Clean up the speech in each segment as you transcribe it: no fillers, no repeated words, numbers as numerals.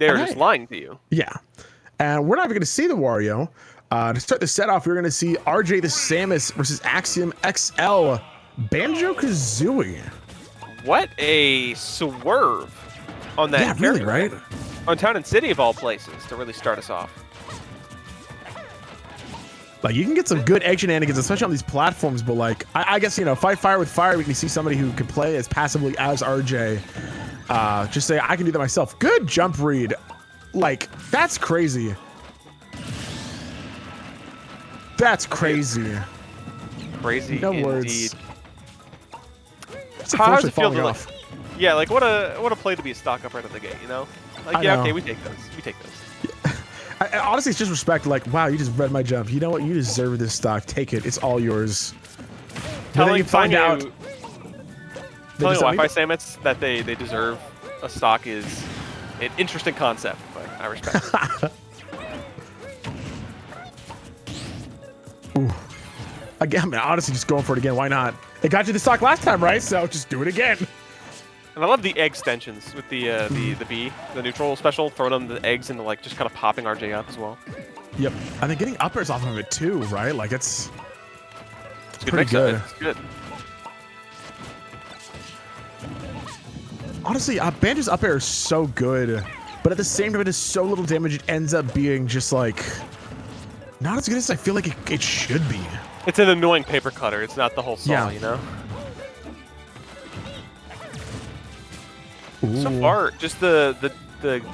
they're just lying to you. Yeah. And we're not even going to see the Wario. To start the set off, we're going to see RJ the Samus versus Axiom XL Banjo-Kazooie. What a swerve on that. Yeah, really, right? On Town and City of all places to really start us off. Like, you can get some good egg shenanigans, especially on these platforms, but like, I guess, you know, fight fire with fire, we can see somebody who can play as passively as RJ. Just say, I can do that myself. Good jump read. Like, that's crazy. That's crazy. Crazy No indeed. words. How does it feel to, like, yeah, like what a play to be a stock up right at the gate, you know? Like, yeah, okay, we take those. We take those. Honestly, it's just respect. Like, wow, you just read my jump. You know what? You deserve this stock. Take it. It's all yours. Telling you find out. Telling Wi-Fi Samus that they deserve a stock is an interesting concept, but I respect it. Ooh. Again, I mean, honestly, just going for it again. Why not? It got you the stock last time, right? So just do it again. And I love the egg extensions with the B, the neutral special, throwing them the eggs into like just kind of popping RJ up as well. Yep, and then getting uppers off of it too, right? Like it's pretty good. It's good. Honestly, Banjo's up air is so good, but at the same time, it is so little damage. It ends up being just like not as good as I feel like it should be. It's an annoying paper cutter. It's not the whole saw, you know. Ooh. So far, just the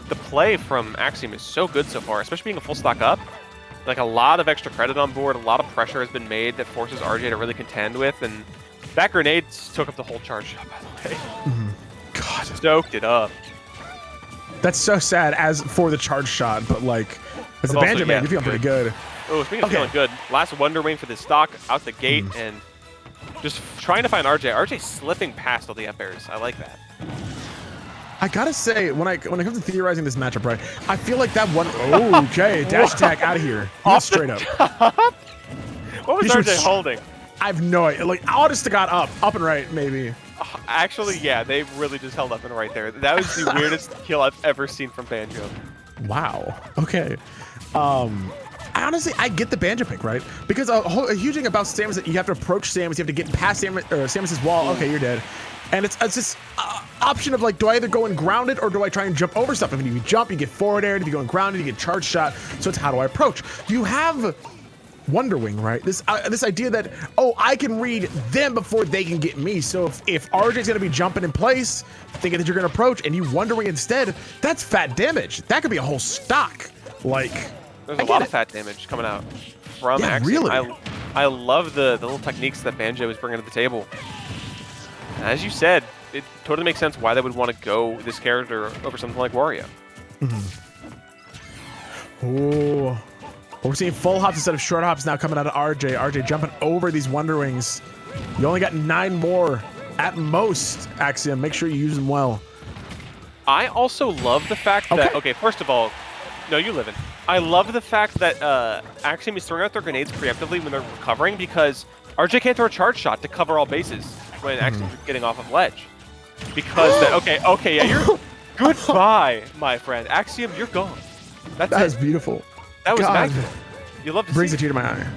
play from Axiom is so good so far, especially being a full stock up. Like a lot of extra credit on board, a lot of pressure has been made that forces RJ to really contend with, and that grenade took up the whole charge shot, by the way. Mm-hmm. God, stoked it up. That's so sad as for the charge shot, but like as a Banjo man, you feel pretty good. Oh, speaking of feeling good, last Wonder Wing for this stock out the gate, and just trying to find RJ. RJ slipping past all the up airs. I like that. I gotta say, when it comes to theorizing this matchup, right, I feel like that one. Okay, dash attack out of here. Off straight up. What was RJ holding? I have no idea. Like, honest to God, up and right, maybe. Actually, yeah, they really just held up and right there. That was the weirdest kill I've ever seen from Banjo. Wow. Okay. Honestly, I get the Banjo pick, right? Because a huge thing about Samus is that you have to approach Samus, you have to get past Samus's wall. Okay, you're dead. And it's this option of like, do I either go in grounded or do I try and jump over stuff? If you jump, you get forward air. If you go in grounded, you get charge shot. So it's how do I approach? You have Wonder Wing, right? This idea that, oh, I can read them before they can get me. So if RJ's gonna be jumping in place, thinking that you're gonna approach, and you Wonder Wing instead, that's fat damage. That could be a whole stock. Like, there's a lot of fat damage coming out from Axiom. Really? I love the little techniques that Banjo is bringing to the table. As you said, it totally makes sense why they would want to go this character over something like Wario. Oh, we're seeing full hops instead of short hops now coming out of RJ. RJ jumping over these Wonder Wings. You only got 9 more at most, Axiom. Make sure you use them well. I also love the fact that, okay, first of all, no, you live in. I love the fact that Axiom is throwing out their grenades preemptively when they're recovering because RJ can't throw a charge shot to cover all bases when Axiom's getting off of ledge. Because, yeah, you're goodbye, my friend. Axiom, you're gone. That is beautiful. That was magical. You love to brings see a tear to my eye.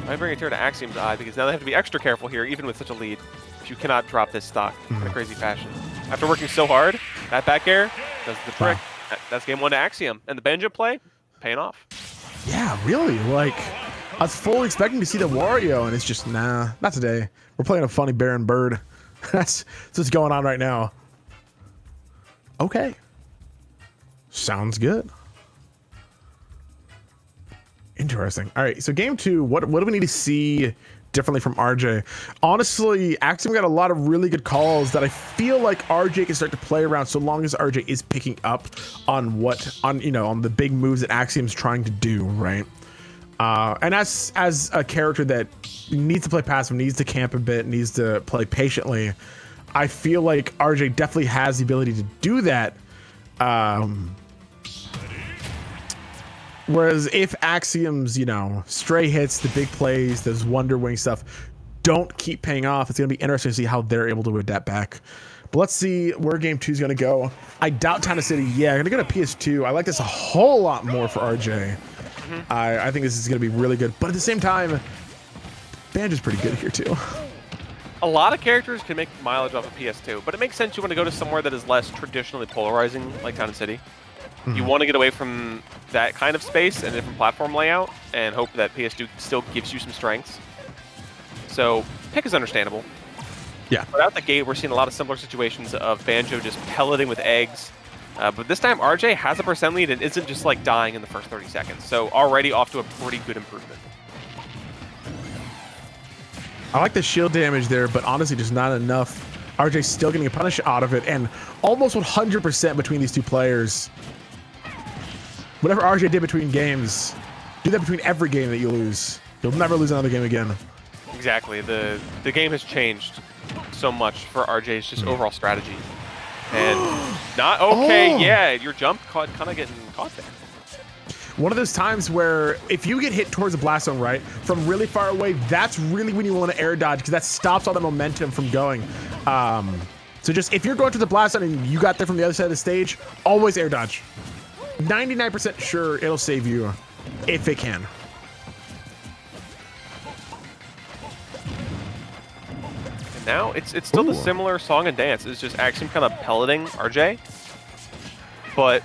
I bring a tear to Axiom's eye because now they have to be extra careful here, even with such a lead. If you cannot drop this stock in a crazy fashion. After working so hard, that back air does the trick. Wow. That's game 1 to Axiom. And the Banjo play, paying off. Yeah, really. Like, I was fully expecting to see the Wario, and it's just, nah, not today. We're playing a funny bear and bird. That's what's going on right now. Okay. Sounds good. Interesting. All right, so game 2, what do we need to see differently from RJ? Honestly, Axiom got a lot of really good calls that I feel like RJ can start to play around so long as RJ is picking up on on the big moves that Axiom's trying to do, right? And as a character that needs to play passive, needs to camp a bit, needs to play patiently, I feel like RJ definitely has the ability to do that. Whereas if Axiom's, stray hits, the big plays, those Wonder Wing stuff, don't keep paying off, it's going to be interesting to see how they're able to adapt back. But let's see where game 2 is going to go. I doubt Town City. Yeah, I'm going to go to PS2. I like this a whole lot more for RJ. I think this is going to be really good. But at the same time, Banjo's pretty good here too. A lot of characters can make mileage off of PS2, but it makes sense you want to go to somewhere that is less traditionally polarizing, like Town City. You want to get away from that kind of space and different platform layout and hope that PS2 still gives you some strengths. So, pick is understandable. Yeah. But out the gate, we're seeing a lot of similar situations of Banjo just pelleting with eggs. But this time, RJ has a percent lead and isn't just like dying in the first 30 seconds. So, already off to a pretty good improvement. I like the shield damage there, but honestly, just not enough. RJ's still getting a punish out of it, and almost 100% between these two players. Whatever RJ did between games, do that between every game that you lose. You'll never lose another game again. Exactly. The game has changed so much for RJ's just overall strategy. And not okay, yeah, your jump kind of getting caught there. One of those times where if you get hit towards the blast zone, right, from really far away, that's really when you want to air dodge because that stops all the momentum from going. So just if you're going to the blast zone and you got there from the other side of the stage, always air dodge. 99% sure it'll save you if it can. And now it's still the similar song and dance. It's just Axiom kind of pelleting RJ, but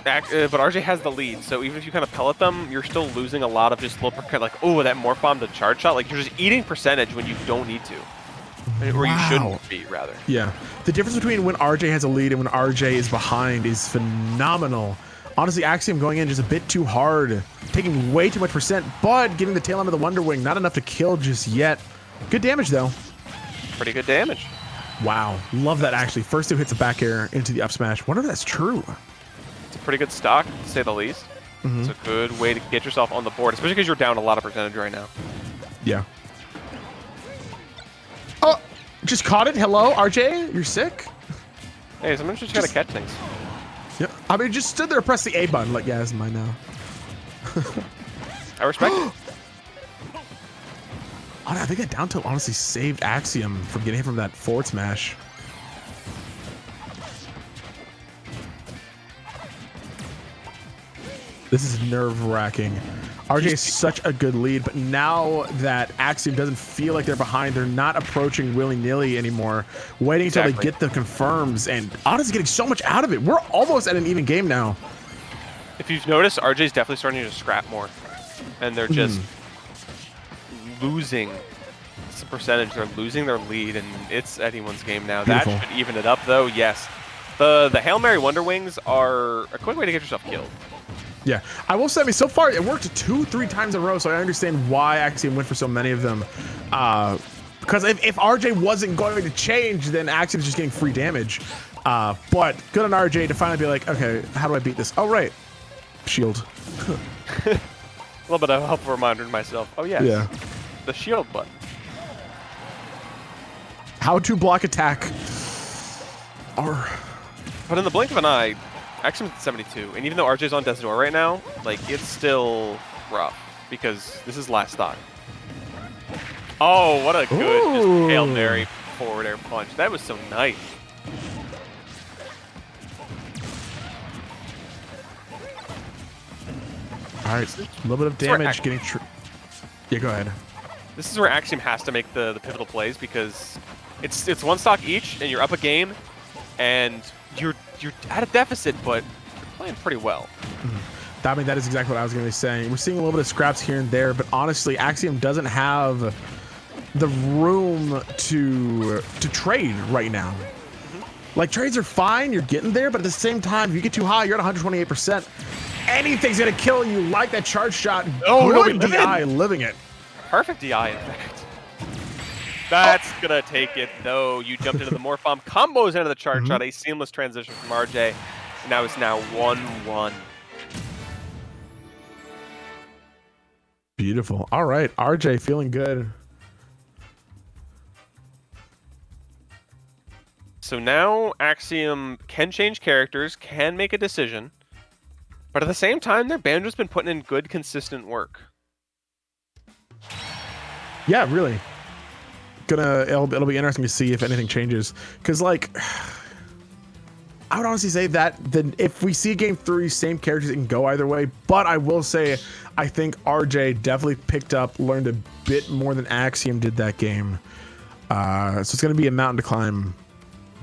RJ has the lead. So even if you kind of pellet them, you're still losing a lot of just little like that morph bomb to charge shot. Like you're just eating percentage when you don't need to. Or you shouldn't be, rather. Yeah. The difference between when RJ has a lead and when RJ is behind is phenomenal. Honestly, Axiom going in just a bit too hard, taking way too much percent, but getting the tail end of the Wonder Wing, not enough to kill just yet. Good damage, though. Pretty good damage. Wow. Love that, actually. First two hits a back air into the up smash. Wonder if that's true. It's a pretty good stock, to say the least. It's a good way to get yourself on the board, especially because you're down a lot of percentage right now. Yeah. Oh, just caught it. Hello, RJ? You're sick? Hey, sometimes you just gotta catch things. Yeah. I mean, just stood there and pressed the A button. Like, yeah, it's mine now. I respect it. I think that down tilt honestly saved Axiom from getting hit from that forward smash. This is nerve-wracking. RJ is such a good lead, but now that Axiom doesn't feel like they're behind, they're not approaching willy-nilly anymore, waiting until they get the confirms, and honestly getting so much out of it. We're almost at an even game now. If you've noticed, RJ's definitely starting to scrap more, and they're just losing some percentage. They're losing their lead, and it's anyone's game now. Beautiful. That should even it up, though. Yes, the Hail Mary Wonder Wings are a quick way to get yourself killed. Yeah, I will say, I mean, so far it worked 2-3 times in a row, so I understand why Axiom went for so many of them. Because if RJ wasn't going to change, then Axiom's just getting free damage. But good on RJ to finally be like, okay, how do I beat this? Oh, right. Shield. A little bit of a helpful reminder to myself. Oh, yes. Yeah. The shield button. How to block attack. But in the blink of an eye, Axiom's at 72, and even though RJ's on Death's Door right now, like, it's still rough, because this is last stock. Oh, what a good just Hail Mary forward air punch. That was so nice. All right, a little bit of damage getting... Yeah, go ahead. This is where Axiom has to make the pivotal plays, because it's one stock each, and you're up a game, and you're at a deficit, but you're playing pretty well. I mean, that is exactly what I was going to be saying. We're seeing a little bit of scraps here and there, but honestly, Axiom doesn't have the room to trade right now. Like, trades are fine, you're getting there, but at the same time, if you get too high, you're at 128%. Anything's going to kill you, like that charge shot. Good DI, living it. Perfect DI, in fact. That's gonna take it, though. You jumped into the morph bomb, combos into the charge shot, a seamless transition from RJ, and now it's 1-1. Beautiful. All right, RJ feeling good. So now Axiom can change characters, can make a decision, but at the same time, their Banjo's been putting in good, consistent work. Yeah, really. it'll be interesting to see if anything changes, because like I would honestly say that then if we see game 3, same characters, it can go either way. But I will say I think RJ definitely learned a bit more than Axiom did that game. So it's going to be a mountain to climb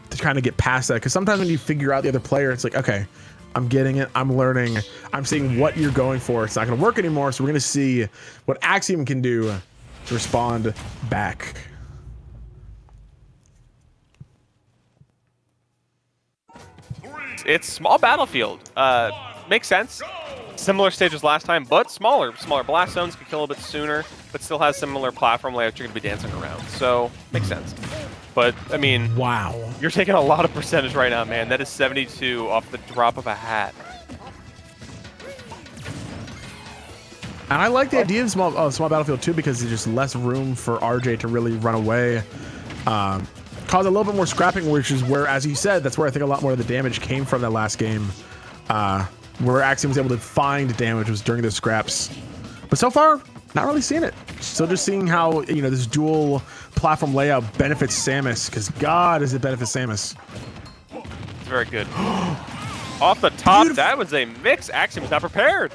to kind of get past that, because sometimes when you figure out the other player, it's like, okay, I'm getting it, I'm learning, I'm seeing what you're going for. It's not going to work anymore, so we're going to see what Axiom can do to respond back. It's small battlefield. Makes sense. Similar stages last time, but smaller blast zones can kill a bit sooner, but still has similar platform layouts you're going to be dancing around. So makes sense. But I mean, wow, you're taking a lot of percentage right now, man. That is 72 off the drop of a hat. And I like the idea of small battlefield too, because there's just less room for RJ to really run away. Cause a little bit more scrapping, which is where, as you said, that's where I think a lot more of the damage came from that last game. Where Axiom was able to find damage was during those scraps. But so far, not really seeing it. Still just seeing how, you know, this dual platform layout benefits Samus, because God, does it benefit Samus. It's very good. Off the top, beautiful. That was a mix. Axiom was not prepared.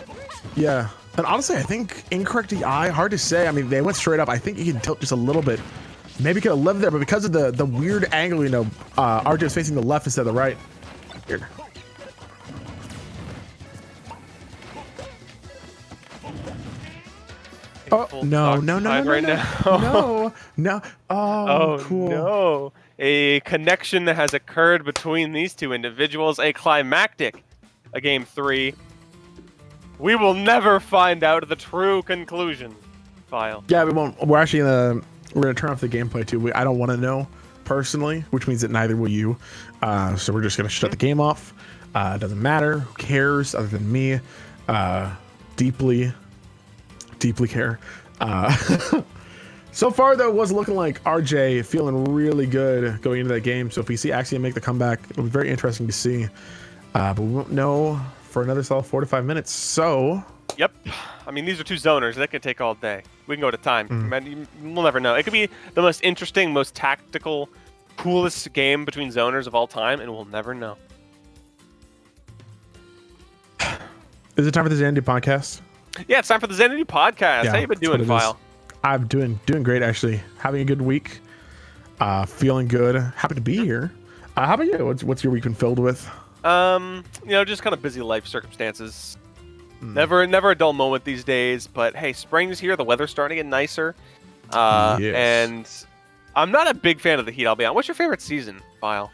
Yeah. And honestly, I think incorrect DI, hard to say. I mean, they went straight up. I think you can tilt just a little bit. Maybe could have lived there, but because of the weird angle, you know, RJ was facing the left instead of the right. Here. Oh, no. Oh, cool. No. A connection has occurred between these two individuals, a climactic, a game 3. We will never find out the true conclusion. File. Yeah, we won't. We're actually we're gonna turn off the gameplay too. I don't want to know personally, which means that neither will you. So we're just gonna shut the game off. It doesn't matter. Who cares other than me? Deeply care. So far though, it was looking like RJ feeling really good going into that game. So if we see Axiom make the comeback, it'll be very interesting to see. But we won't know for another solid 4 to 5 minutes. So. Yep. I mean, these are two zoners. That can take all day. We can go to time. We'll never know. It could be the most interesting, most tactical, coolest game between zoners of all time, and we'll never know. Is it time for the Xanadu podcast? Yeah, it's time for the Xanadu podcast. Yeah, how you been doing, File? I'm doing great, actually. Having a good week. Feeling good. Happy to be here. How about you? What's your week been filled with? You know, just kind of busy life circumstances. Never a dull moment these days, but hey, spring's here. The weather's starting to get nicer. Yes. And I'm not a big fan of the heat, I'll be honest. What's your favorite season, File?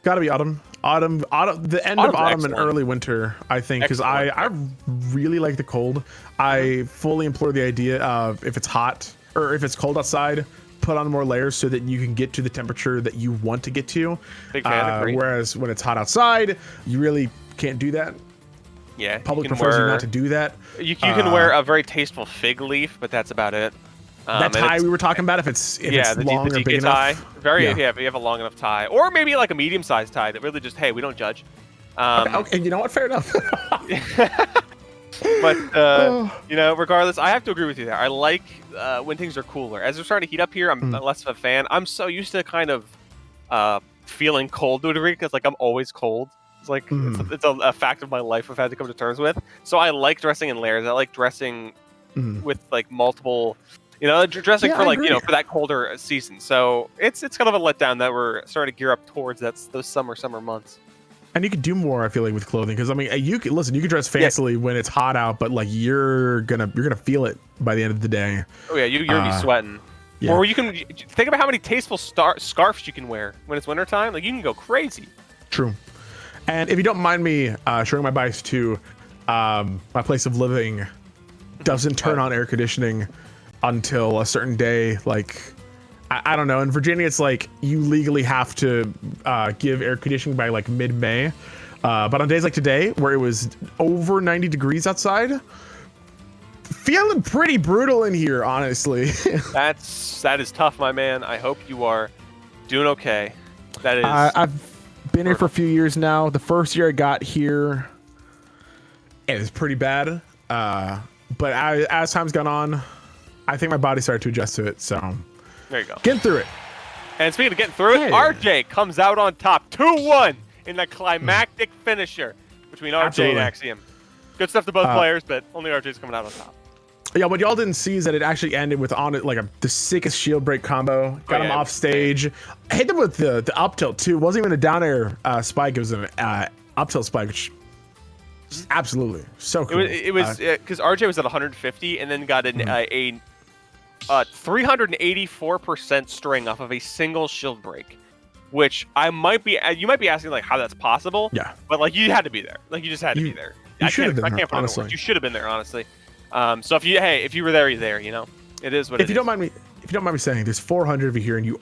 Gotta be autumn. The end of autumn and early winter, I think, because I really like the cold. I fully implore the idea of, if it's hot or if it's cold outside, put on more layers so that you can get to the temperature that you want to get to. Big fan, agree. Whereas when it's hot outside, you really can't do that. Yeah, public prefers you not to do that. You can wear a very tasteful fig leaf, but that's about it. That tie we were talking about, if it's long or big tie. enough. If you have a long enough tie, or maybe like a medium-sized tie that really just, hey, we don't judge. Okay, you know what? Fair enough. But you know, regardless, I have to agree with you there. I like when things are cooler. As they're starting to heat up here, I'm less of a fan. I'm so used to kind of feeling cold to a degree, because like I'm always cold. It's like it's a fact of my life I've had to come to terms with. So I like dressing in layers. I like dressing with like multiple, you know, dressing for like, you know, for that colder season. So it's kind of a letdown that we're starting to gear up towards those summer months. And you could do more, I feel like, with clothing, because I mean, you can dress fancily when it's hot out, but like you're gonna feel it by the end of the day. Oh yeah, you're gonna be sweating. Yeah. Or you can think about how many tasteful scarves you can wear when it's wintertime. Like you can go crazy. True. And if you don't mind me showing my bias too, my place of living doesn't turn on air conditioning until a certain day. Like, I don't know. In Virginia, it's like you legally have to give air conditioning by like mid-May. But on days like today, where it was over 90 degrees outside, feeling pretty brutal in here, honestly. That is tough, my man. I hope you are doing okay. That is. I've been here for a few years now. The first year I got here, it was pretty bad. But as time's gone on, I think my body started to adjust to it. So There you go. Getting through it. And speaking of getting through it, RJ comes out on top 2-1 in the climactic finisher between RJ and Axiom. Good stuff to both players, but only RJ's coming out on top. Yeah, what y'all didn't see is that it actually ended with on it like the sickest shield break combo. Got him off stage. I hit him with the up tilt too. It wasn't even a down air spike. It was an up tilt spike, which absolutely so cool. It was because RJ was at 150 and then got a 384% string off of a single shield break, which you might be asking like how that's possible. Yeah. But like you had to be there. Like you just had to be there. You should have been there, honestly. You should have been there, honestly. So if you were there, you're there. You know, it is what it is. If you don't mind me saying, there's 400 of you here, and you